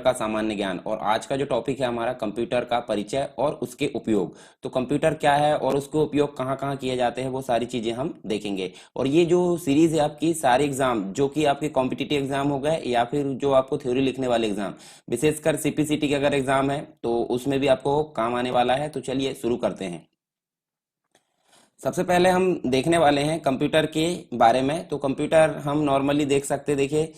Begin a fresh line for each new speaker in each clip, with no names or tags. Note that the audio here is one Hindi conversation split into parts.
का सामान्य ज्ञान। और आज का जो टॉपिक है हमारा कंप्यूटर का परिचय और उसके उपयोग। तो कंप्यूटर क्या है और उसके उपयोग कहाँ कहाँ किए जाते हैं वो सारी चीजें हम देखेंगे। और ये जो सीरीज है आपकी सारे एग्जाम जो कि आपके कॉम्पिटिटिव एग्जाम हो गए या फिर जो आपको थ्योरी लिखने वाले एग्जाम, विशेषकर सीपीसीटी के अगर एग्जाम है तो उसमें भी आपको काम आने वाला है। तो चलिए शुरू करते हैं। सबसे पहले हम देखने वाले हैं कंप्यूटर के बारे में। तो कंप्यूटर हम नॉर्मली देख सकते हैं। देखिए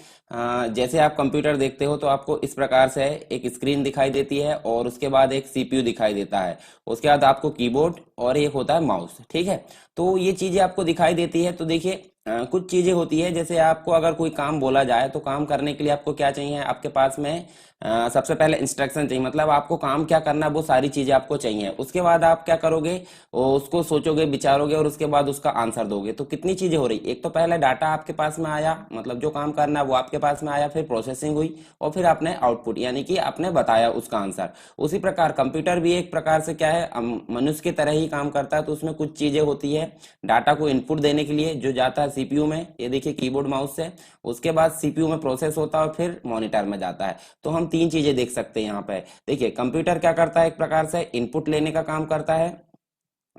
जैसे आप कंप्यूटर देखते हो तो आपको इस प्रकार से एक स्क्रीन दिखाई देती है और उसके बाद एक सीपीयू दिखाई देता है। उसके बाद आपको कीबोर्ड और एक होता है माउस। ठीक है, तो ये चीजें आपको दिखाई देती है। तो देखिए कुछ चीजें होती है, जैसे आपको अगर कोई काम बोला जाए तो काम करने के लिए आपको क्या चाहिए, आपके पास में सबसे पहले इंस्ट्रक्शन चाहिए। मतलब आपको काम क्या करना है वो सारी चीजें आपको चाहिए। उसके बाद आप क्या करोगे, उसको सोचोगे विचारोगे और उसके बाद उसका आंसर दोगे। तो कितनी चीजें हो रही, एक तो पहले डाटा आपके पास में आया, मतलब जो काम करना है वो आपके पास में आया, फिर प्रोसेसिंग हुई और फिर आपने आउटपुट यानी कि आपने बताया उसका आंसर। उसी प्रकार कंप्यूटर भी एक प्रकार से क्या है, मनुष्य की तरह ही काम करता है। तो उसमें कुछ चीजें होती है डाटा को इनपुट देने के लिए जो जाता है सीपीयू में, ये देखिए कीबोर्ड माउस से। उसके बाद सीपीयू में प्रोसेस होता है और फिर मॉनिटर में जाता है। तो हम तीन चीजें देख सकते हैं यहाँ पे। देखिए कंप्यूटर क्या करता है, एक प्रकार से इनपुट लेने का काम करता है,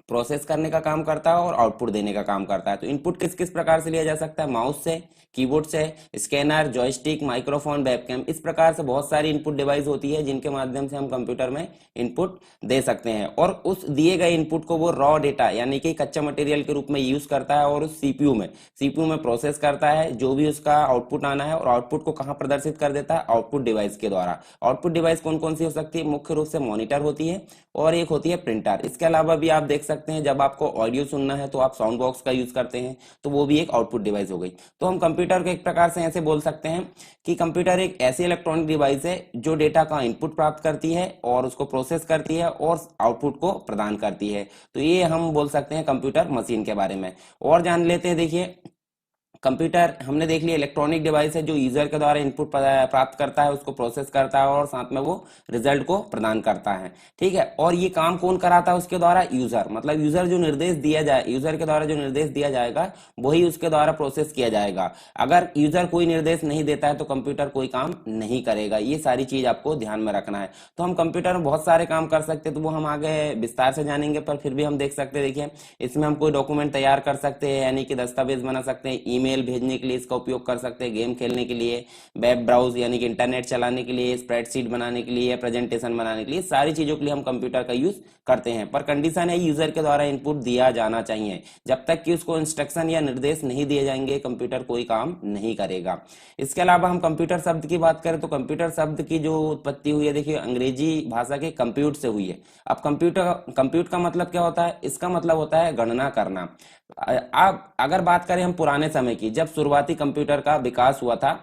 प्रोसेस करने का काम करता है और आउटपुट देने का काम करता है। तो इनपुट किस किस प्रकार से लिया जा सकता है, माउस से, कीबोर्ड से, स्कैनर, जॉयस्टिक, माइक्रोफोन, वेबकैम, इस प्रकार से बहुत सारी इनपुट डिवाइस होती है जिनके माध्यम से हम कंप्यूटर में इनपुट दे सकते हैं। और उस दिए गए इनपुट को वो रॉ डेटा यानी कि कच्चा मटेरियल के रूप में यूज करता है और उस सीपीयू में प्रोसेस करता है जो भी उसका आउटपुट आना है। और आउटपुट को कहाँ प्रदर्शित कर देता है, आउटपुट डिवाइस के द्वारा। आउटपुट डिवाइस कौन कौन सी हो सकती है, मुख्य रूप से मॉनिटर होती है और एक होती है प्रिंटर। इसके अलावा भी आप देख सकते हैं जब आपको ऑडियो सुनना है तो आप साउंड बॉक्स का यूज करते हैं, तो वो भी एक आउटपुट डिवाइस हो गई। तो हम कंप्यूटर को एक प्रकार से ऐसे बोल सकते हैं कि कंप्यूटर एक ऐसी इलेक्ट्रॉनिक डिवाइस है जो डेटा का इनपुट प्राप्त करती है और उसको प्रोसेस करती है और आउटपुट को प्रदान करती है। तो ये हम बोल सकते हैं कंप्यूटर मशीन के बारे में। और जान लेते हैं। देखिए कंप्यूटर हमने देख लिया इलेक्ट्रॉनिक डिवाइस है जो यूजर के द्वारा इनपुट प्राप्त करता है, उसको प्रोसेस करता है और साथ में वो रिजल्ट को प्रदान करता है। ठीक है, और ये काम कौन कराता है उसके द्वारा, यूजर। मतलब यूजर जो निर्देश दिया जाए, यूजर के द्वारा जो निर्देश दिया जाएगा वही उसके द्वारा प्रोसेस किया जाएगा। अगर यूजर कोई निर्देश नहीं देता है तो कंप्यूटर कोई काम नहीं करेगा। ये सारी चीज आपको ध्यान में रखना है। तो हम कंप्यूटर में बहुत सारे काम कर सकते हैं, तो वो हम आगे विस्तार से जानेंगे, पर फिर भी हम देख सकते हैं। देखिए इसमें हम कोई डॉक्यूमेंट तैयार कर सकते हैं यानी कि दस्तावेज बना सकते हैं, ईमेल भेजने के लिए इसका उपयोग कर सकते हैं, गेम खेलने के लिए, वेब ब्राउज यानी कि इंटरनेट चलाने के लिए, स्प्रेडशीट बनाने के लिए, प्रेजेंटेशन बनाने के लिए, सारी चीजों के लिए हम कंप्यूटर का यूज करते हैं। पर कंडीशन है यूजर के द्वारा इनपुट दिया जाना चाहिए। जब तक कि उसको इंस्ट्रक्शन या निर्देश नहीं दिए जाएंगे कंप्यूटर कोई काम नहीं करेगा। इसके अलावा हम कंप्यूटर शब्द की बात करें तो कंप्यूटर शब्द की जो उत्पत्ति हुई है, देखिए अंग्रेजी भाषा के कंप्यूट से हुई है। अब कंप्यूट का मतलब क्या होता है, इसका मतलब होता है गणना करना। आप अगर बात करें हम पुराने समय की, जब शुरुआती कंप्यूटर का विकास हुआ था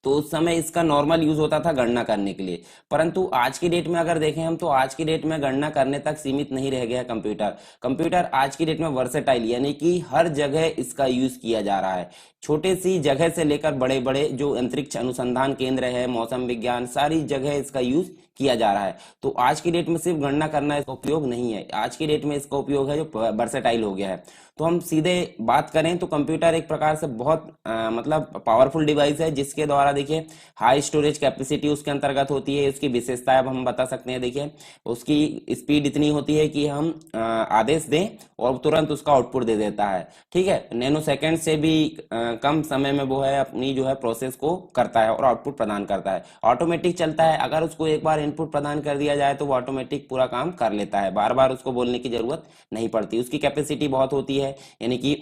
तो उस समय इसका नॉर्मल यूज होता था गणना करने के लिए। परंतु आज की डेट में अगर देखें हम तो आज की डेट में गणना करने तक सीमित नहीं रह गया कंप्यूटर। कंप्यूटर आज की डेट में वर्सेटाइल यानी कि हर जगह इसका यूज किया जा रहा है। छोटे सी जगह से लेकर बड़े बड़े जो अंतरिक्ष अनुसंधान केंद्र है, मौसम विज्ञान, सारी जगह इसका यूज किया जा रहा है। तो आज की डेट में सिर्फ गणना करना इसका उपयोग नहीं है, आज की डेट में इसका उपयोग है जो वर्सेटाइल हो गया है। तो हम सीधे बात करें तो कंप्यूटर एक प्रकार से बहुत मतलब पावरफुल डिवाइस है जिसके द्वारा देखिए हाई स्टोरेज कैपेसिटी उसके अंतर्गत होती है। उसकी विशेषताएं अब हम बता सकते हैं। देखिए उसकी स्पीड इतनी होती है कि हम आदेश दें और तुरंत उसका आउटपुट दे देता है। ठीक है, नैनो सेकंड से भी कम समय में वो है अपनी जो है प्रोसेस को करता है और आउटपुट प्रदान करता है। ऑटोमेटिक चलता है, अगर उसको एक बार इनपुट प्रदान कर दिया जाए तो वो ऑटोमेटिक पूरा काम कर लेता है, बार बार उसको बोलने की जरूरत नहीं पड़ती। उसकी कैपेसिटी बहुत होती है यानी कि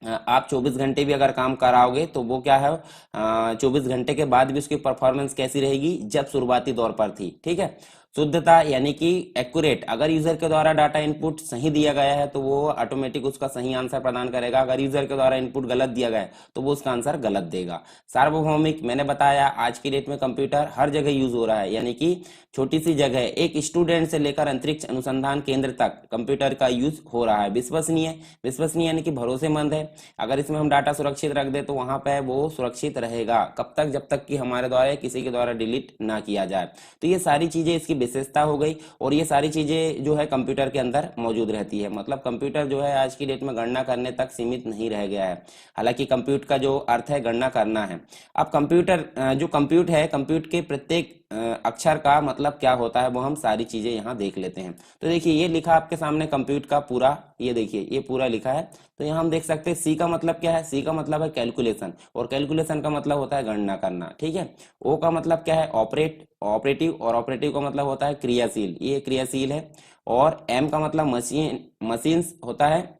आप 24 घंटे भी अगर काम कराओगे तो वो क्या है, 24 घंटे के बाद भी उसकी परफॉर्मेंस कैसी रहेगी जब शुरुआती दौर पर थी। ठीक है, शुद्धता यानी कि एक्यूरेट, अगर यूजर के द्वारा डाटा इनपुट सही दिया गया है तो वो ऑटोमेटिक उसका सही आंसर प्रदान करेगा। अगर यूजर के द्वारा इनपुट गलत दिया गया है तो वो उसका आंसर गलत देगा। सार्वभौमिक, मैंने बताया आज की डेट में कंप्यूटर हर जगह यूज हो रहा है यानी कि छोटी सी जगह एक स्टूडेंट से लेकर अंतरिक्ष अनुसंधान केंद्र तक कंप्यूटर का यूज हो रहा है। विश्वसनीय, विश्वसनीय यानी कि भरोसेमंद है। अगर इसमें हम डाटा सुरक्षित रख दे तो वहां पे वो सुरक्षित रहेगा। कब तक, जब तक कि हमारे द्वारा किसी के द्वारा डिलीट ना किया जाए। तो ये सारी चीजें इसकी विशेषता हो गई, और ये सारी चीजें जो है कंप्यूटर के अंदर मौजूद रहती है। मतलब कंप्यूटर जो है आज की डेट में गणना करने तक सीमित नहीं रह गया है। हालांकि कंप्यूट का जो अर्थ है गणना करना है। अब कंप्यूटर जो कंप्यूट है, कंप्यूट के प्रत्येक अक्षर का मतलब क्या होता है वो हम सारी चीजें यहाँ देख लेते हैं। तो देखिए ये लिखा आपके सामने कंप्यूट का पूरा, ये देखिए ये पूरा लिखा है। तो यहाँ हम देख सकते हैं सी का मतलब क्या है, सी का मतलब है कैलकुलेशन, और कैलकुलेशन का मतलब होता है गणना करना, ठीक है। ओ का मतलब क्या है, ऑपरेटिव, और ऑपरेटिव का मतलब होता है क्रियाशील, ये क्रियाशील है। और एम का मतलब मशीन्स होता है।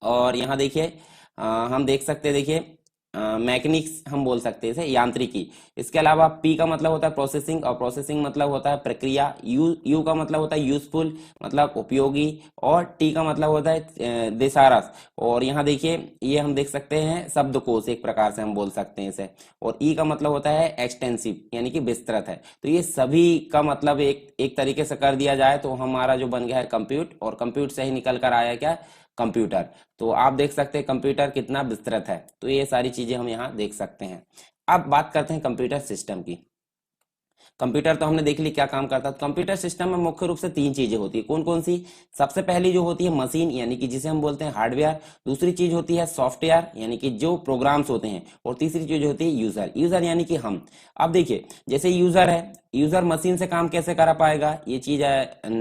और यहाँ देखिए हम देख सकते हैं, देखिए मैकेनिक्स हम बोल सकते हैं इसे, यांत्रिकी। इसके अलावा पी का मतलब होता है प्रोसेसिंग, और प्रोसेसिंग मतलब होता है प्रक्रिया। यू का मतलब होता है यूजफुल, मतलब उपयोगी। और टी का मतलब होता है देसारस। और यहाँ देखिए ये हम देख सकते हैं शब्दकोश, एक प्रकार से हम बोल सकते हैं इसे। और ई का मतलब होता है एक्सटेंसिव, यानी कि विस्तृत है। तो ये सभी का मतलब एक एक तरीके से कर दिया जाए तो हमारा जो बन गया है कंप्यूट, और कंप्यूट से ही निकल कर आया क्या, कंप्यूटर। तो आप देख सकते हैं कंप्यूटर कितना विस्तृत है। तो ये सारी चीजें हम यहाँ देख सकते हैं। अब बात करते हैं कंप्यूटर सिस्टम की। कंप्यूटर तो हमने देख ली क्या काम करता है। तो कंप्यूटर सिस्टम में मुख्य रूप से तीन चीजें होती है। कौन कौन सी? सबसे पहली जो होती है मशीन, यानी कि जिसे हम बोलते हैं हार्डवेयर। दूसरी चीज होती है सॉफ्टवेयर, यानी कि जो प्रोग्राम्स होते हैं। और तीसरी चीज होती है यूजर, यूजर यानी कि हम। अब देखिए जैसे यूजर है, यूजर मशीन से काम कैसे करा पाएगा, ये चीज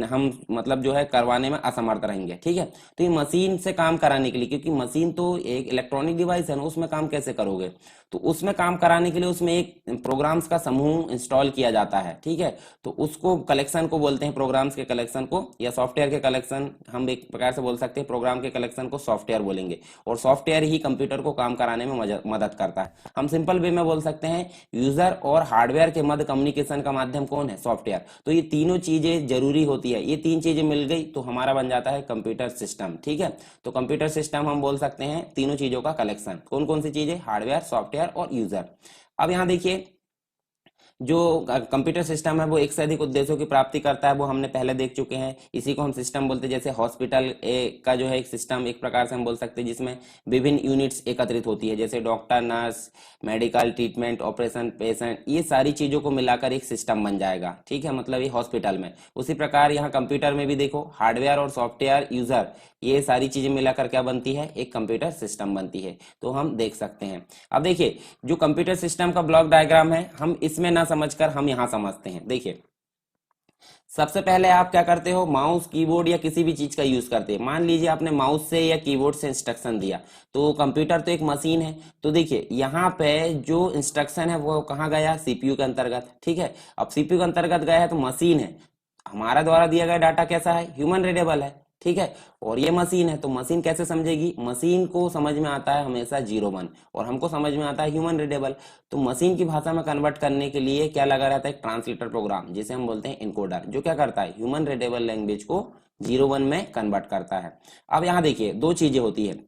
हम मतलब जो है करवाने में असमर्थ रहेंगे, ठीक है। तो ये मशीन से काम कराने के लिए, क्योंकि मशीन तो एक इलेक्ट्रॉनिक डिवाइस है ना, उसमें काम कैसे करोगे। तो उसमें काम कराने के लिए उसमें एक प्रोग्राम्स का समूह इंस्टॉल किया जाता है, ठीक है। तो उसको कलेक्शन को बोलते हैं, प्रोग्राम्स के कलेक्शन को, या सॉफ्टवेयर के कलेक्शन, हम एक प्रकार से बोल सकते हैं प्रोग्राम के कलेक्शन को सॉफ्टवेयर बोलेंगे। और सॉफ्टवेयर ही कंप्यूटर को काम कराने में मदद करता है। हम सिंपल वे में बोल सकते हैं यूजर और हार्डवेयर के मध्य कम्युनिकेशन का माध्यम कौन है, सॉफ्टवेयर। तो ये तीनों चीजें जरूरी होती है, ये तीन चीजें मिल गई तो हमारा बन जाता है कंप्यूटर सिस्टम, ठीक है। तो कंप्यूटर सिस्टम हम बोल सकते हैं तीनों चीजों का कलेक्शन। कौन कौन सी चीजें, हार्डवेयर, सॉफ्टवेयर और यूजर। अब यहाँ देखिए जो कंप्यूटर सिस्टम है वो एक से अधिक उद्देश्यों की प्राप्ति करता है, वो हमने पहले देख चुके हैं। इसी को हम सिस्टम बोलते हैं। जैसे हॉस्पिटल का जो है एक सिस्टम, एक प्रकार से हम बोल सकते हैं जिसमें विभिन्न यूनिट्स एकत्रित होती है, जैसे doctor, nurse, medical treatment, operation, patient, ये सारी चीजों को मिलाकर एक सिस्टम बन जाएगा, ठीक है। मतलब ये हॉस्पिटल में। उसी प्रकार यहाँ कंप्यूटर में भी देखो हार्डवेयर और सॉफ्टवेयर, यूजर, ये सारी चीजें मिलाकर क्या बनती है, एक कंप्यूटर सिस्टम बनती है। तो हम देख सकते हैं। अब देखिए जो कंप्यूटर सिस्टम का ब्लॉक डायग्राम है, हम इसमें ना समझकर हम यहां समझते हैं। देखिए सबसे पहले आप क्या करते हो, माउस, कीबोर्ड या किसी भी चीज का यूज करते हैं। मान लीजिए आपने माउस से या कीबोर्ड से इंस्ट्रक्शन दिया, तो कंप्यूटर तो एक मशीन है। तो देखिए यहाँ पे जो इंस्ट्रक्शन है वो कहाँ गया, सीपीयू के अंतर्गत, ठीक है। अब सीपीयू के अंतर्गत गया है तो मशीन है, हमारा द्वारा दिया गया डाटा कैसा है, ह्यूमन रीडेबल है, ठीक है। और ये मशीन है तो मशीन कैसे समझेगी, मशीन को समझ में आता है हमेशा 0 1, और हमको समझ में आता है ह्यूमन रीडेबल। तो मशीन की भाषा में कन्वर्ट करने के लिए क्या लगा रहता है, एक ट्रांसलेटर प्रोग्राम, जिसे हम बोलते हैं इनकोडर, जो क्या करता है ह्यूमन रीडेबल लैंग्वेज को 0 1 में कन्वर्ट करता है। अब यहाँ देखिए दो चीजें होती है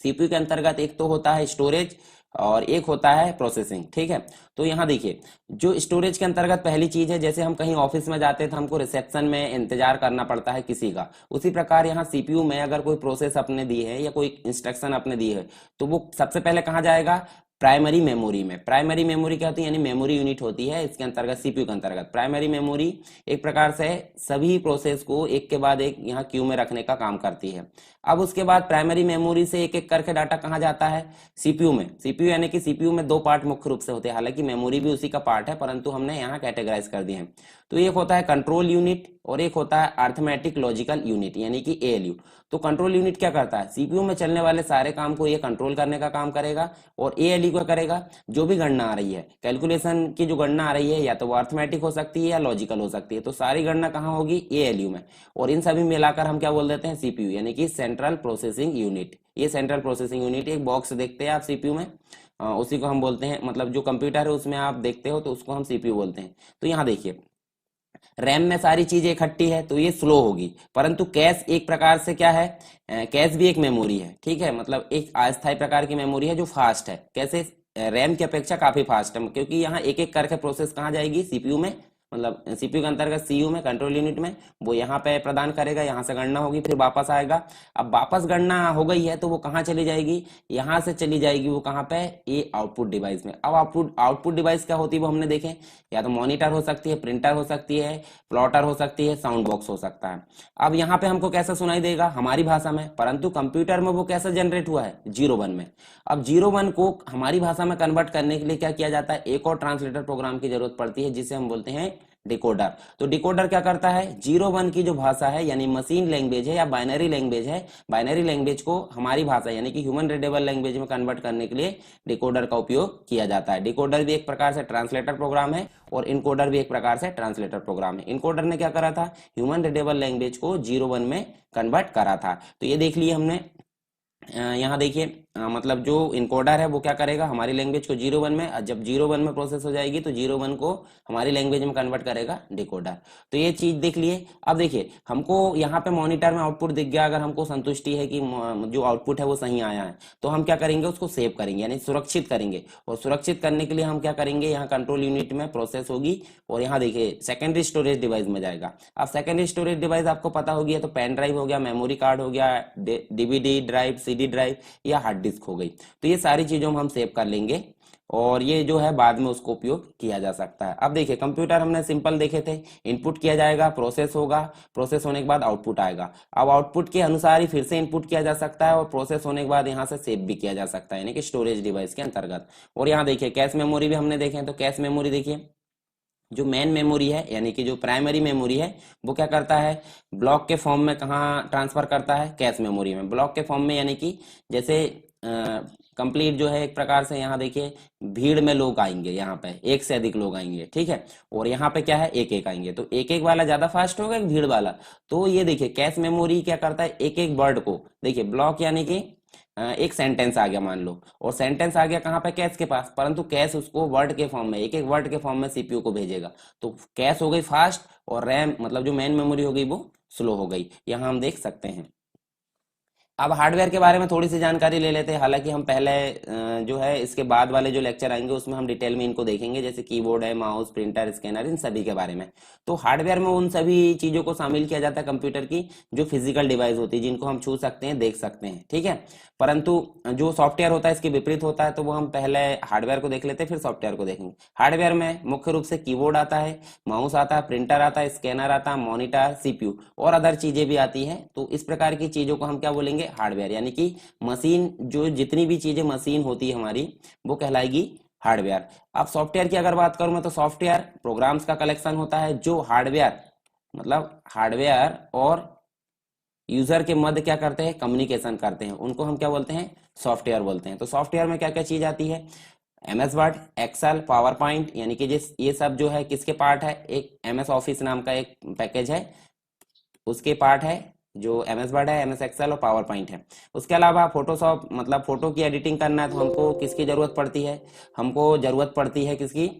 सीपीयू के अंतर्गत, एक तो होता है स्टोरेज और एक होता है प्रोसेसिंग, ठीक है। तो यहाँ देखिए जो स्टोरेज के अंतर्गत पहली चीज है, जैसे हम कहीं ऑफिस में जाते हैं तो हमको रिसेप्शन में इंतजार करना पड़ता है किसी का, उसी प्रकार यहाँ सीपीयू में अगर कोई प्रोसेस अपने दी है या कोई इंस्ट्रक्शन अपने दी है तो वो सबसे पहले कहाँ जाएगा, प्राइमरी मेमोरी में। प्राइमरी मेमोरी क्या होती है, यानी मेमोरी यूनिट होती है इसके अंतर्गत, सीपीयू के अंतर्गत। प्राइमरी मेमोरी एक प्रकार से सभी प्रोसेस को एक के बाद एक यहाँ क्यू में रखने का काम करती है। अब उसके बाद प्राइमरी मेमोरी से एक एक करके डाटा कहाँ जाता है, सीपीयू में। सीपीयू यानी कि सीपीयू में दो पार्ट मुख्य रूप से होते हैं, हालांकि मेमोरी भी उसी का पार्ट है परंतु हमने यहाँ कैटेगराइज कर दिए हैं। तो एक होता है कंट्रोल यूनिट और एक होता है अर्थमेटिक लॉजिकल यूनिट, यानी कि एएलयू। तो कंट्रोल यूनिट क्या करता है, सीपीयू में चलने वाले सारे काम को ये कंट्रोल करने का काम करेगा। और एएलयू क्या करेगा, जो भी गणना आ रही है, कैलकुलेशन की जो गणना आ रही है, या तो वो अर्थमेटिक हो सकती है या लॉजिकल हो सकती है, तो सारी गणना कहाँ होगी, एएलयू में। और इन सभी मिलाकर हम क्या बोल देते हैं, सीपीयू, यानी कि सेंट्रल प्रोसेसिंग यूनिट। ये सेंट्रल प्रोसेसिंग यूनिट एक बॉक्स देखते हैं आप सीपीयू में, उसी को हम बोलते हैं, मतलब जो कंप्यूटर है उसमें आप देखते हो तो उसको हम सीपीयू बोलते हैं। तो यहाँ देखिए रैम में सारी चीजें इकट्ठी है तो ये स्लो होगी, परंतु कैश एक प्रकार से क्या है, कैश भी एक मेमोरी है, ठीक है। मतलब एक अस्थायी प्रकार की मेमोरी है जो फास्ट है, कैसे, रैम की अपेक्षा काफी फास्ट है, क्योंकि यहाँ एक एक करके प्रोसेस कहाँ जाएगी, सीपीयू में मतलब सीपीयू के अंतर्गत सीयू में, कंट्रोल यूनिट में, वो यहाँ पे प्रदान करेगा, यहाँ से गणना होगी, फिर वापस आएगा। अब वापस गणना हो गई है तो वो कहाँ चली जाएगी, यहाँ से चली जाएगी वो कहाँ पे, ये आउटपुट डिवाइस में। अब आउटपुट आउटपुट डिवाइस क्या होती है वो हमने देखे, या तो मॉनिटर हो सकती है, प्रिंटर हो सकती है, प्लॉटर हो सकती है, साउंड बॉक्स हो सकता है। अब यहाँ पे हमको कैसा सुनाई देगा, हमारी भाषा में, परंतु कंप्यूटर में वो कैसा जनरेट हुआ है, 0 1 में। अब 0 1 को हमारी भाषा में कन्वर्ट करने के लिए क्या किया जाता है, एक और ट्रांसलेटर प्रोग्राम की जरूरत पड़ती है जिसे हम बोलते हैं डिकोडर। तो डिकोडर क्या करता है, 0 1 की जो भाषा है यानी मशीन लैंग्वेज है या बाइनरी लैंग्वेज है, बाइनरी लैंग्वेज को हमारी भाषा यानी कि ह्यूमन रीडेबल लैंग्वेज में कन्वर्ट करने के लिए डिकोडर का उपयोग किया जाता है। डिकोडर भी एक प्रकार से ट्रांसलेटर प्रोग्राम है और इनकोडर भी एक प्रकार से ट्रांसलेटर प्रोग्राम है। इनकोडर ने क्या करा था, ह्यूमन रीडेबल लैंग्वेज को 0 1 में कन्वर्ट करा था। तो ये देख लिए हमने। यहाँ देखिए मतलब जो इनकोडर है वो क्या करेगा, हमारी लैंग्वेज को 0 1 में, जब 0 1 में प्रोसेस हो जाएगी तो 0 1 को हमारी लैंग्वेज में कन्वर्ट करेगा डिकोडर। तो ये चीज देख लिए। अब देखिए हमको यहाँ पे मॉनिटर में आउटपुट दिख गया, अगर हमको संतुष्टि है कि जो आउटपुट है वो सही आया है तो हम क्या करेंगे, उसको सेव करेंगे यानी सुरक्षित करेंगे। और सुरक्षित करने के लिए हम क्या करेंगे, यहाँ कंट्रोल यूनिट में प्रोसेस होगी और यहाँ देखिए सेकेंडरी स्टोरेज डिवाइस में जाएगा। अब सेकेंडरी स्टोरेज डिवाइस आपको पता होगी, तो पेन ड्राइव हो गया, मेमोरी कार्ड हो गया, डीवीडी ड्राइव, सीडी ड्राइव या हार्ड डिस्क हो गई। तो ये सारी चीजों में हम सेव कर लेंगे और ये जो है बाद में उसको उपयोग किया जा सकता है। अब देखिए कंप्यूटर हमने सिंपल देखे थे, इनपुट किया जाएगा, प्रोसेस होगा, प्रोसेस होने के बाद आउटपुट आएगा। अब आउटपुट के अनुसार ही फिर से इनपुट किया जा सकता है और प्रोसेस होने के बाद यहाँ से सेव भी किया जा सकता है यानी कि स्टोरेज डिवाइस के अंतर्गत। और यहाँ देखिए कैश मेमोरी भी हमने देखे, तो कैश मेमोरी देखिए जो मेन मेमोरी है यानी कि जो प्राइमरी मेमोरी है वो क्या करता है, ब्लॉक के फॉर्म में कहाँ ट्रांसफर करता है, कैश मेमोरी में, ब्लॉक के फॉर्म में। यानी कि जैसे कंप्लीट जो है एक प्रकार से, यहाँ देखिए भीड़ में लोग आएंगे, यहाँ पे एक से अधिक लोग आएंगे, ठीक है, और यहाँ पे क्या है एक एक आएंगे, तो एक एक वाला ज्यादा फास्ट होगा एक भीड़ वाला। तो ये देखिए कैश मेमोरी क्या करता है, एक एक वर्ड को, देखिए ब्लॉक यानी कि एक सेंटेंस आ गया मान लो, और सेंटेंस आ गया कहाँ पे, कैश के पास, परंतु कैश उसको वर्ड के फॉर्म में, एक एक वर्ड के फॉर्म में सीपीयू को भेजेगा। तो कैश हो गई फास्ट और रैम मतलब जो मेन मेमोरी हो गई वो स्लो हो गई, यहाँ हम देख सकते हैं। अब हार्डवेयर के बारे में थोड़ी सी जानकारी ले लेते हैं। हालांकि हम पहले जो है इसके बाद वाले जो लेक्चर आएंगे उसमें हम डिटेल में इनको देखेंगे, जैसे कीबोर्ड है, माउस, प्रिंटर, स्कैनर, इन सभी के बारे में। तो हार्डवेयर में उन सभी चीजों को शामिल किया जाता है कंप्यूटर की जो फिजिकल डिवाइस होती है, जिनको हम छू सकते हैं, देख सकते हैं, ठीक है। परंतु जो सॉफ्टवेयर होता है इसके विपरीत होता है, तो वो हम पहले हार्डवेयर को देख लेते हैं फिर सॉफ्टवेयर को देखेंगे। हार्डवेयर में मुख्य रूप से कीबोर्ड आता है, माउस आता है, प्रिंटर आता है, स्कैनर आता है, मॉनिटर, सीपीयू और अदर चीजें भी आती हैं। तो इस प्रकार की चीजों को हम क्या बोलेंगे, हार्डवेयर, यानी कि मशीन, जो जितनी भी चीजें मशीन होती है हमारी वो कहलाएगी हार्डवेयर। अब सॉफ्टवेयर की अगर बात करूं मैं, तो सॉफ्टवेयर प्रोग्राम्स का कलेक्शन होता है जो हार्डवेयर मतलब हार्डवेयर और यूजर के मध्य क्या करते हैं, कम्युनिकेशन करते हैं, उनको हम क्या बोलते हैं, सॉफ्टवेयर बोलते हैं। तो सॉफ्टवेयर में क्या क्या चीज आती है, MS Word, Excel, PowerPoint, यानी कि जिस ये सब जो है किसके पार्ट है, एक एमएस ऑफिस नाम का एक पैकेज है उसके पार्ट है, जो एमएस वर्ड है, एमएस एक्सेल और पावर पॉइंट है। उसके अलावा फोटोशॉप मतलब फोटो की एडिटिंग करना है तो हमको किसकी जरूरत पड़ती है, हमको जरूरत पड़ती है किसकी,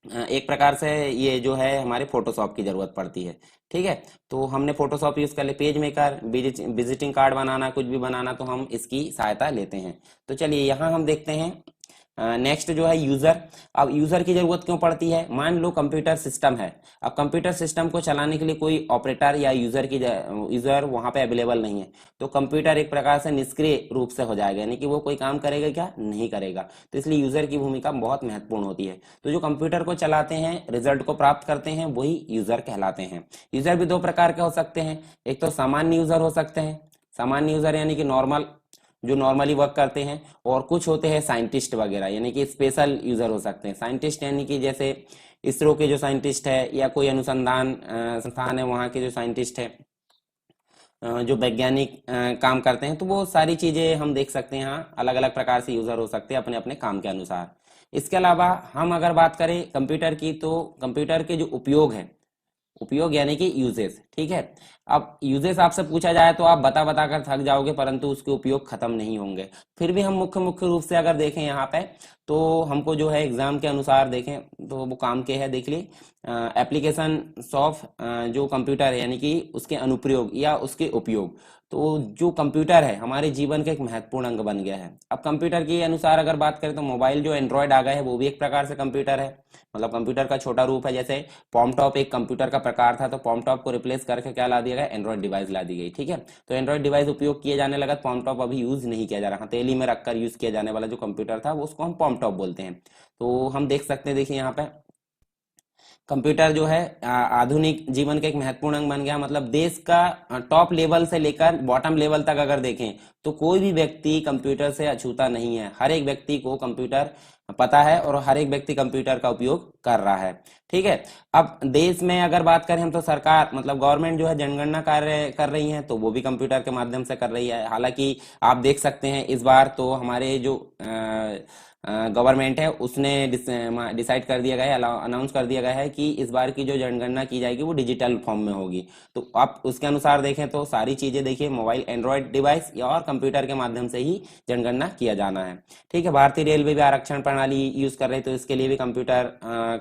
एक प्रकार से ये जो है हमारे फोटोशॉप की जरूरत पड़ती है, ठीक है। तो हमने फोटोशॉप यूज कर ले, पेज मेकर, विजिटिंग कार्ड बनाना, कुछ भी बनाना तो हम इसकी सहायता लेते हैं। तो चलिए यहाँ हम देखते हैं नेक्स्ट जो है यूजर। अब यूजर की जरूरत क्यों पड़ती है, मान लो कंप्यूटर सिस्टम है, अब कंप्यूटर सिस्टम को चलाने के लिए कोई ऑपरेटर या यूजर वहां पे अवेलेबल नहीं है, तो कंप्यूटर एक प्रकार से निष्क्रिय रूप से हो जाएगा, यानी कि वो कोई काम करेगा क्या, नहीं करेगा। तो इसलिए यूजर की भूमिका बहुत महत्वपूर्ण होती है। तो जो कंप्यूटर को चलाते हैं, रिजल्ट को प्राप्त करते हैं, वही यूजर कहलाते हैं। यूजर भी दो प्रकार के हो सकते हैं, एक तो सामान्य यूजर हो सकते हैं, सामान्य यूजर यानी कि नॉर्मल, जो नॉर्मली वर्क करते हैं, और कुछ होते हैं साइंटिस्ट वगैरह यानी कि स्पेशल यूजर हो सकते हैं। साइंटिस्ट यानी कि जैसे इसरो के जो साइंटिस्ट है या कोई अनुसंधान संस्थान है वहाँ के जो साइंटिस्ट है, जो वैज्ञानिक काम करते हैं, तो वो सारी चीजें हम देख सकते हैं। यहाँ अलग अलग प्रकार से यूजर हो सकते हैं अपने अपने काम के अनुसार। इसके अलावा हम अगर बात करें कंप्यूटर की, तो कंप्यूटर के जो उपयोग है, उपयोग यानी कि यूजेस, ठीक है। अब यूजेस आपसे पूछा जाए तो आप बता बता कर थक जाओगे, परंतु उसके उपयोग खत्म नहीं होंगे। फिर भी हम मुख्य मुख्य रूप से अगर देखें यहाँ पे, तो हमको जो है एग्जाम के अनुसार देखें तो वो काम के है, देख ली एप्लीकेशन ऑफ जो कंप्यूटर है यानी कि उसके अनुप्रयोग या उसके उपयोग। तो जो कंप्यूटर है हमारे जीवन का एक महत्वपूर्ण अंग बन गया है। अब कंप्यूटर के अनुसार अगर बात करें तो मोबाइल जो एंड्रॉयड आ गया है वो भी एक प्रकार से कंप्यूटर है, मतलब कंप्यूटर का छोटा रूप है। जैसे पॉमटॉप एक कंप्यूटर का प्रकार था, तो पॉमटॉप को रिप्लेस करके क्या ला दिया गया, एंड्रॉयड डिवाइस ला दी गई, ठीक है। तो एंड्रॉयड डिवाइस उपयोग किए जाने लगा, पॉमटॉप अभी यूज नहीं किया जा रहा, हथेली में रखकर यूज किया जाने वाला जो कंप्यूटर था वो उसको हम पॉमटॉप बोलते हैं। तो हम देख सकते हैं, देखिए यहाँ पे कंप्यूटर जो है आधुनिक जीवन का एक महत्वपूर्ण अंग बन गया। मतलब देश का टॉप लेवल से लेकर बॉटम लेवल तक अगर देखें तो कोई भी व्यक्ति कंप्यूटर से अछूता नहीं है, हर एक व्यक्ति को कंप्यूटर पता है और हर एक व्यक्ति कंप्यूटर का उपयोग कर रहा है, ठीक है। अब देश में अगर बात करें हम तो सरकार मतलब गवर्नमेंट जो है जनगणना कार्य कर रही है, तो वो भी कंप्यूटर के माध्यम से कर रही है। हालांकि आप देख सकते हैं इस बार तो हमारे जो गवर्नमेंट है उसने डिसाइड कर दिया गया है, अनाउंस कर दिया गया है कि इस बार की जो जनगणना की जाएगी वो डिजिटल फॉर्म में होगी। तो आप उसके अनुसार देखें तो सारी चीजें देखिए मोबाइल एंड्रॉयड डिवाइस या और कंप्यूटर के माध्यम से ही जनगणना किया जाना है, ठीक है। भारतीय रेलवे भी आरक्षण प्रणाली यूज कर रही है, तो इसके लिए भी कंप्यूटर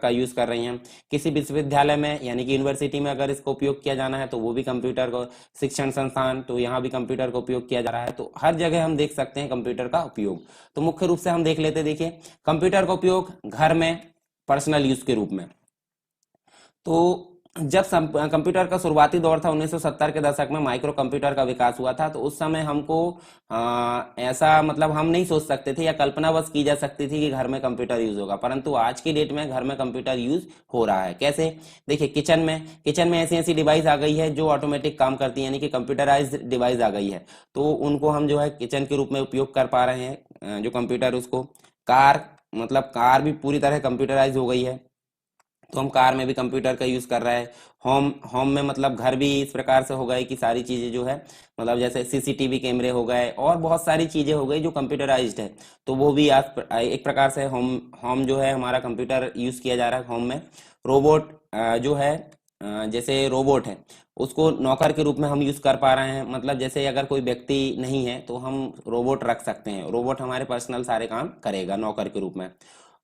का यूज कर रही है। किसी विश्वविद्यालय में यानी कि यूनिवर्सिटी में अगर इसको उपयोग किया जाना है तो वो भी कंप्यूटर को, शिक्षण संस्थान तो यहाँ भी कंप्यूटर का उपयोग किया जा रहा है। तो हर जगह हम देख सकते हैं कंप्यूटर का उपयोग। तो मुख्य रूप से हम देख लेते, देखिए कंप्यूटर का उपयोग घर में पर्सनल यूज के रूप में। तो जब कंप्यूटर का शुरुआती दौर था 1970 के दशक में माइक्रो कंप्यूटर का विकास हुआ था, तो उस समय हमको ऐसा मतलब हम नहीं सोच सकते थे या कल्पना बस की जा सकती थी कि घर में कंप्यूटर यूज होगा, परंतु आज की डेट में घर में कंप्यूटर यूज हो रहा है। कैसे, देखिए किचन में ऐसी ऐसी डिवाइस आ गई है जो ऑटोमेटिक काम करती है, यानी कि कंप्यूटराइज डिवाइस आ गई है, तो उनको हम जो है किचन के रूप में उपयोग कर पा रहे हैं जो कंप्यूटर उसको। कार मतलब कार भी पूरी तरह कंप्यूटराइज हो गई है, तो हम कार में भी कंप्यूटर का यूज कर रहे हैं। होम होम में मतलब घर भी इस प्रकार से हो गए कि सारी चीजें जो है मतलब जैसे सीसीटीवी कैमरे हो गए और बहुत सारी चीजें हो गई जो कंप्यूटराइज्ड है, तो वो भी आज एक प्रकार से होम होम जो है हमारा कंप्यूटर यूज किया जा रहा है। होम में रोबोट जो है जैसे रोबोट है उसको नौकर के रूप में हम यूज कर पा रहे हैं। मतलब जैसे अगर कोई व्यक्ति नहीं है तो हम रोबोट रख सकते हैं, रोबोट हमारे पर्सनल सारे काम करेगा नौकर के रूप में।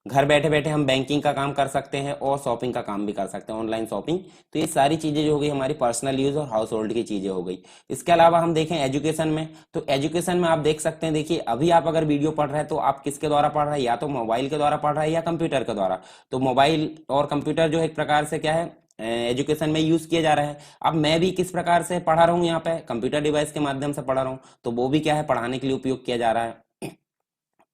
घर बैठे बैठे हम बैंकिंग का काम कर सकते हैं और शॉपिंग का काम भी कर सकते हैं, ऑनलाइन शॉपिंग। तो ये सारी चीजें जो हो गई हमारी पर्सनल यूज और हाउस होल्ड की चीजें हो गई। इसके अलावा हम देखें एजुकेशन में, तो एजुकेशन में आप देख सकते हैं, देखिए अभी आप अगर वीडियो पढ़ रहे हैं तो आप किसके द्वारा पढ़ रहे हैं, या तो मोबाइल के द्वारा पढ़ रहे हैं या कंप्यूटर के द्वारा। तो मोबाइल और कंप्यूटर जो एक प्रकार से क्या है एजुकेशन में यूज किया जा रहा है। अब मैं भी किस प्रकार से पढ़ा रहा हूँ, यहाँ पे कंप्यूटर डिवाइस के माध्यम से पढ़ा रहा हूँ, तो वो भी क्या है पढ़ाने के लिए उपयोग किया जा रहा है।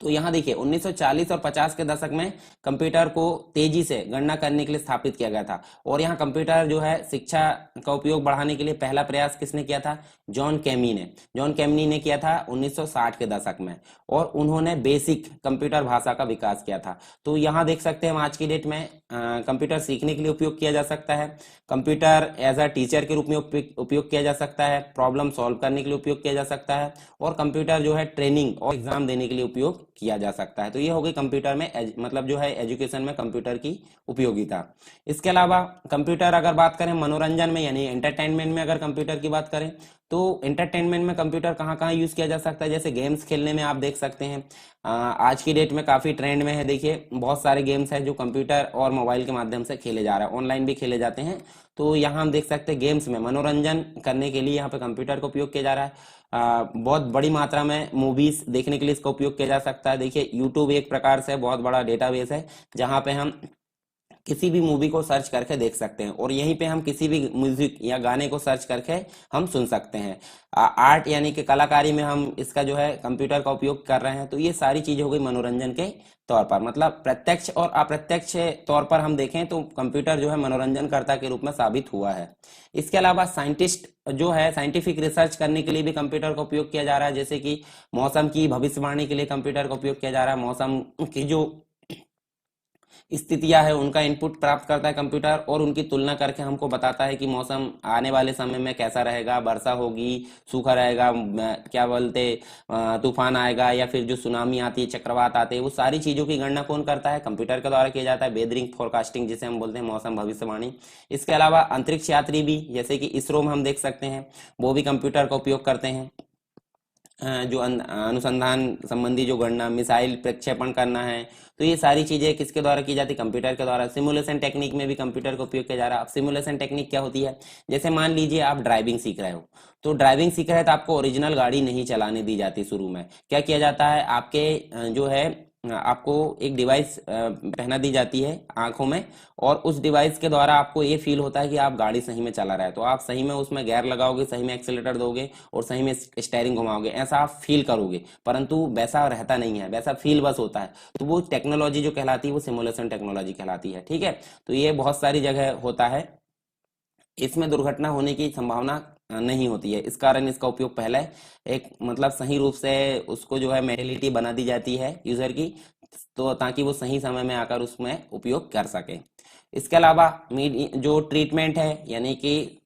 तो यहाँ देखिए 1940 और 50 के दशक में कंप्यूटर को तेजी से गणना करने के लिए स्थापित किया गया था। और यहाँ कंप्यूटर जो है शिक्षा का उपयोग बढ़ाने के लिए पहला प्रयास किसने किया था, जॉन कैमनी ने किया था 1960 के दशक में, और उन्होंने बेसिक कंप्यूटर भाषा का विकास किया था। तो यहाँ देख सकते हैं हम आज की डेट में कंप्यूटर सीखने के लिए उपयोग किया जा सकता है, कंप्यूटर एज अ टीचर के रूप में उपयोग किया जा सकता है, प्रॉब्लम सॉल्व करने के लिए उपयोग किया जा सकता है, और कंप्यूटर जो है ट्रेनिंग और एग्जाम देने के लिए उपयोग किया जा सकता है। तो ये हो गई कंप्यूटर में मतलब जो है एजुकेशन में कंप्यूटर की उपयोगिता। इसके अलावा कंप्यूटर अगर बात करें मनोरंजन में यानी एंटरटेनमेंट में, अगर कंप्यूटर की बात करें तो एंटरटेनमेंट में कंप्यूटर कहाँ कहाँ यूज किया जा सकता है, जैसे गेम्स खेलने में आप देख सकते हैं आज की डेट में काफी ट्रेंड में है। देखिए बहुत सारे गेम्स हैं जो कंप्यूटर और मोबाइल के माध्यम से खेले जा रहे हैं, ऑनलाइन भी खेले जाते हैं। तो यहाँ हम देख सकते हैं गेम्स में मनोरंजन करने के लिए यहाँ पे कंप्यूटर का उपयोग किया जा रहा है। बहुत बड़ी मात्रा में मूवीज देखने के लिए इसका उपयोग किया जा सकता है। देखिए यूट्यूब एक प्रकार से बहुत बड़ा डेटाबेस है जहाँ पे हम किसी भी मूवी को सर्च करके देख सकते हैं, और यहीं पे हम किसी भी म्यूजिक या गाने को सर्च करके हम सुन सकते हैं। आर्ट यानी कि कलाकारी में हम इसका जो है कंप्यूटर का उपयोग कर रहे हैं। तो ये सारी चीजें हो गई मनोरंजन के तौर पर, मतलब प्रत्यक्ष और अप्रत्यक्ष तौर पर हम देखें तो कंप्यूटर जो है मनोरंजनकर्ता के रूप में साबित हुआ है। इसके अलावा साइंटिस्ट जो है साइंटिफिक रिसर्च करने के लिए भी कंप्यूटर का उपयोग किया जा रहा है, जैसे कि मौसम की भविष्यवाणी के लिए कंप्यूटर का उपयोग किया जा रहा है। मौसम की जो स्थितियां है उनका इनपुट प्राप्त करता है कंप्यूटर, और उनकी तुलना करके हमको बताता है कि मौसम आने वाले समय में कैसा रहेगा, वर्षा होगी, सूखा रहेगा, क्या बोलते तूफान आएगा, या फिर जो सुनामी आती है, चक्रवात आते हैं, वो सारी चीजों की गणना कौन करता है, कंप्यूटर के द्वारा किया जाता है। वेदरिंग फोरकास्टिंग जिसे हम बोलते हैं, मौसम भविष्यवाणी। इसके अलावा अंतरिक्ष यात्री भी जैसे कि इसरो में हम देख सकते हैं वो भी कंप्यूटर का उपयोग करते हैं। जो अनुसंधान संबंधी जो गणना, मिसाइल प्रक्षेपण करना है, तो ये सारी चीजें किसके द्वारा की जाती है? कंप्यूटर के द्वारा। सिमुलेशन टेक्निक में भी कंप्यूटर का उपयोग किया जा रहा है। अब सिमुलेशन टेक्निक क्या होती है? जैसे मान लीजिए आप ड्राइविंग सीख रहे हो, तो ड्राइविंग सीख रहे हैं तो आपको ओरिजिनल गाड़ी नहीं चलाने दी जाती शुरू में। क्या किया जाता है? आपके जो है आपको एक डिवाइस पहना दी जाती है आंखों में, और उस डिवाइस के द्वारा आपको ये फील होता है कि आप गाड़ी सही में चला रहे हैं, तो आप सही में उसमें गियर लगाओगे, सही में एक्सीलेटर दोगे और सही में स्टेयरिंग घुमाओगे, ऐसा आप फील करोगे। परंतु वैसा रहता नहीं है, वैसा फील बस होता है। तो वो टेक्नोलॉजी जो कहलाती है वो सिमुलेशन टेक्नोलॉजी कहलाती है। ठीक है, तो ये बहुत सारी जगह होता है। इसमें दुर्घटना होने की संभावना नहीं होती है, इस कारण इसका उपयोग पहले एक मतलब सही रूप से उसको जो है मेटेलिटी बना दी जाती है यूजर की, तो ताकि वो सही समय में आकर उसमें उपयोग कर सके। इसके अलावा जो ट्रीटमेंट है, यानी कि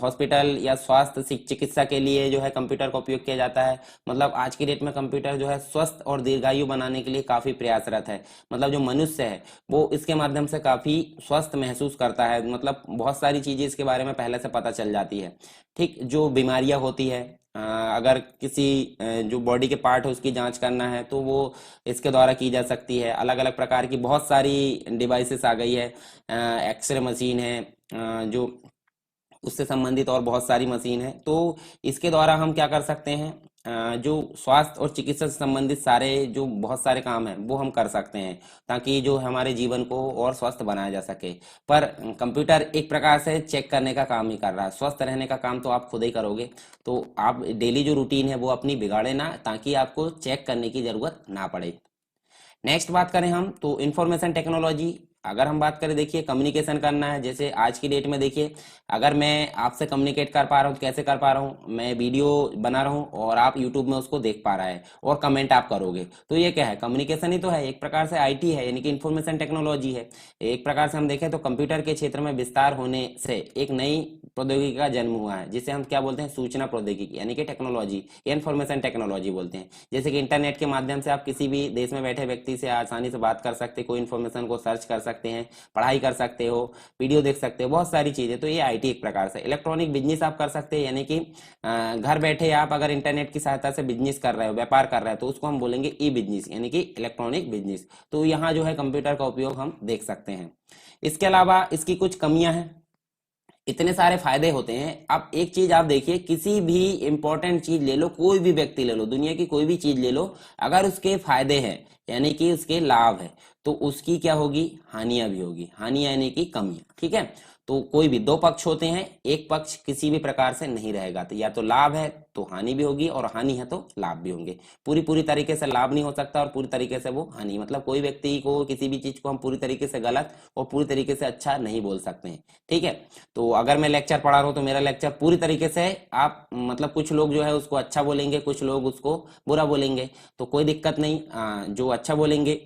हॉस्पिटल या स्वास्थ्य चिकित्सा के लिए जो है कंप्यूटर का उपयोग किया जाता है। मतलब आज की डेट में कंप्यूटर जो है स्वस्थ और दीर्घायु बनाने के लिए काफी प्रयासरत है। मतलब जो मनुष्य है वो इसके माध्यम से काफी स्वस्थ महसूस करता है, मतलब बहुत सारी चीजें इसके बारे में पहले से पता चल जाती है। ठीक, जो बीमारियां होती है, अगर किसी जो बॉडी के पार्ट है उसकी जांच करना है तो वो इसके द्वारा की जा सकती है। अलग अलग प्रकार की बहुत सारी डिवाइसेस आ गई है, एक्सरे मशीन है, जो उससे संबंधित और बहुत सारी मशीन है। तो इसके द्वारा हम क्या कर सकते हैं? जो स्वास्थ्य और चिकित्सा से संबंधित सारे जो बहुत सारे काम हैं वो हम कर सकते हैं, ताकि जो हमारे जीवन को और स्वस्थ बनाया जा सके। पर कंप्यूटर एक प्रकार से चेक करने का काम ही कर रहा है, स्वस्थ रहने का काम तो आप खुद ही करोगे। तो आप डेली जो रूटीन है वो अपनी बिगाड़े ना, ताकि आपको चेक करने की जरूरत ना पड़े। नेक्स्ट बात करें हम तो इंफॉर्मेशन टेक्नोलॉजी। अगर हम बात करें, देखिए कम्युनिकेशन करना है, जैसे आज की डेट में देखिए अगर मैं आपसे कम्युनिकेट कर पा रहा हूँ तो कैसे कर पा रहा हूँ? मैं वीडियो बना रहा हूँ और आप यूट्यूब में उसको देख पा रहा है और कमेंट आप करोगे, तो ये क्या है? कम्युनिकेशन ही तो है, एक प्रकार से आईटी है, यानी कि इंफॉर्मेशन टेक्नोलॉजी है। एक प्रकार से हम देखें तो कंप्यूटर के क्षेत्र में विस्तार होने से एक नई प्रौद्योगिकी का जन्म हुआ है, जिसे हम क्या बोलते हैं? सूचना प्रौद्योगिकी, यानी कि टेक्नोलॉजी या इन्फॉर्मेशन टेक्नोलॉजी बोलते हैं। जैसे कि इंटरनेट के माध्यम से आप किसी भी देश में बैठे व्यक्ति से आसानी से बात कर सकते, कोई इन्फॉर्मेशन को सर्च कर सकते हैं, पढ़ाई कर सकते हो, वीडियो देख सकते हो, बहुत सारी चीजें। तो ये आईटी एक प्रकार से। इलेक्ट्रॉनिक बिजनेस आप कर सकते हैं, यानी कि घर बैठे आप अगर इंटरनेट की सहायता से बिजनेस कर रहे हो, व्यापार कर रहे हो, तो उसको हम बोलेंगे ई बिजनेस, यानी कि इलेक्ट्रॉनिक बिजनेस। तो यहाँ जो है कंप्यूटर का उपयोग हम देख सकते हैं। इसके अलावा इसकी कुछ कमियां हैं, इतने सारे फायदे होते हैं। अब एक चीज आप देखिए, किसी भी इंपॉर्टेंट चीज ले लो, कोई भी व्यक्ति ले लो, दुनिया की कोई भी चीज ले लो, अगर उसके फायदे हैं यानी कि उसके लाभ है, तो उसकी क्या होगी? हानियां भी होगी। हानियां यानी कि कमियां। ठीक है, तो कोई भी दो पक्ष होते हैं, एक पक्ष किसी भी प्रकार से नहीं रहेगा। तो या तो लाभ है तो हानि भी होगी, और हानि है तो लाभ भी होंगे। पूरी पूरी तरीके से लाभ नहीं हो सकता और पूरी तरीके से वो हानि, मतलब कोई व्यक्ति को किसी भी चीज को हम पूरी तरीके से गलत और पूरी तरीके से अच्छा नहीं बोल सकते हैं। ठीक है, तो अगर मैं लेक्चर पढ़ा रहा हूँ तो मेरा लेक्चर पूरी तरीके से आप मतलब कुछ लोग जो है उसको अच्छा बोलेंगे, कुछ लोग उसको बुरा बोलेंगे, तो कोई दिक्कत नहीं। जो अच्छा बोलेंगे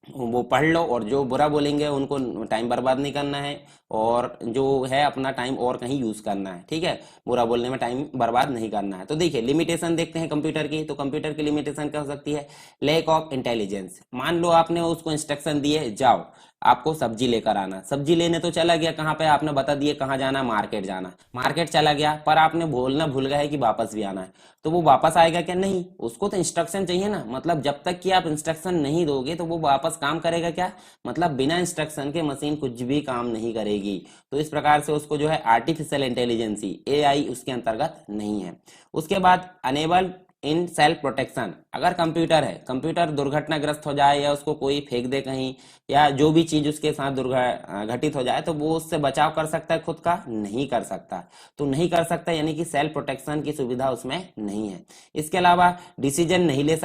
वो पढ़ लो, और जो बुरा बोलेंगे उनको टाइम बर्बाद नहीं करना है, और जो है अपना टाइम और कहीं यूज करना है। ठीक है, बुरा बोलने में टाइम बर्बाद नहीं करना है। तो देखिए लिमिटेशन देखते हैं कंप्यूटर की। तो कंप्यूटर की लिमिटेशन क्या हो सकती है? Lack of intelligence. मान लो आपने उसको इंस्ट्रक्शन दिए, जाओ आपको सब्जी लेकर आना, सब्जी लेने तो चला गया, कहाँ पे आपने बता दिए कहाँ जाना, मार्केट जाना, मार्केट चला गया, पर आपने बोलना भूल गए कि वापस भी आना है। तो वो वापस आएगा क्या? नहीं, उसको तो इंस्ट्रक्शन चाहिए ना। मतलब जब तक कि आप इंस्ट्रक्शन नहीं दोगे तो वो वापस काम करेगा क्या? मतलब बिना इंस्ट्रक्शन के मशीन कुछ भी काम नहीं करेगी। तो इस प्रकार से उसको जो है आर्टिफिशियल इंटेलिजेंसी, एआई, उसके अंतर्गत नहीं है। उसके बाद अनेबल इन सेल्फ प्रोटेक्शन। अगर कंप्यूटर है, कंप्यूटर दुर्घटनाग्रस्त हो जाए या उसको कोई फेंक दे कहीं, या जो भी चीज उसके साथ घटित हो जाए, तो वो उससे बचाव कर सकता है खुद का? नहीं कर सकता। तो नहीं कर सकता यानी कि सेल्फ प्रोटेक्शन की सुविधा उसमें नहीं है। इसके अलावा डिसीजन नहीं ले सकता।